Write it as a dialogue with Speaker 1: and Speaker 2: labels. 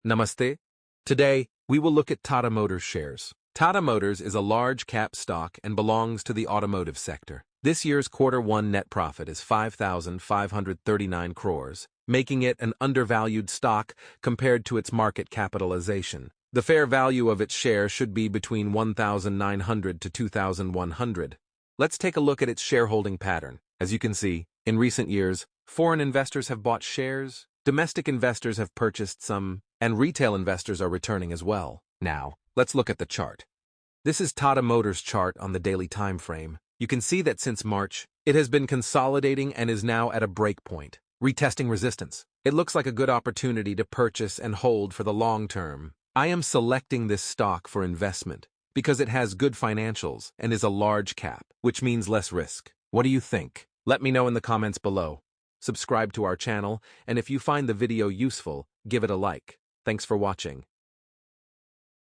Speaker 1: Namaste. Today, we will look at Tata Motors shares. Tata Motors is a large-cap stock and belongs to the automotive sector. This year's Q1 net profit is 5,539 crores, making it an undervalued stock compared to its market capitalization. The fair value of its share should be between 1,900 to 2,100. Let's take a look at its shareholding pattern. As you can see, in recent years, foreign investors have bought shares, domestic investors have purchased some, and retail investors are returning as well. Now, let's look at the chart. This is Tata Motors' chart on the daily time frame. You can see that since March, it has been consolidating and is now at a break point, retesting resistance. It looks like a good opportunity to purchase and hold for the long term. I am selecting this stock for investment because it has good financials and is a large cap, which means less risk. What do you think? Let me know in the comments below. Subscribe to our channel, and if you find the video useful, give it a like. Thanks for watching.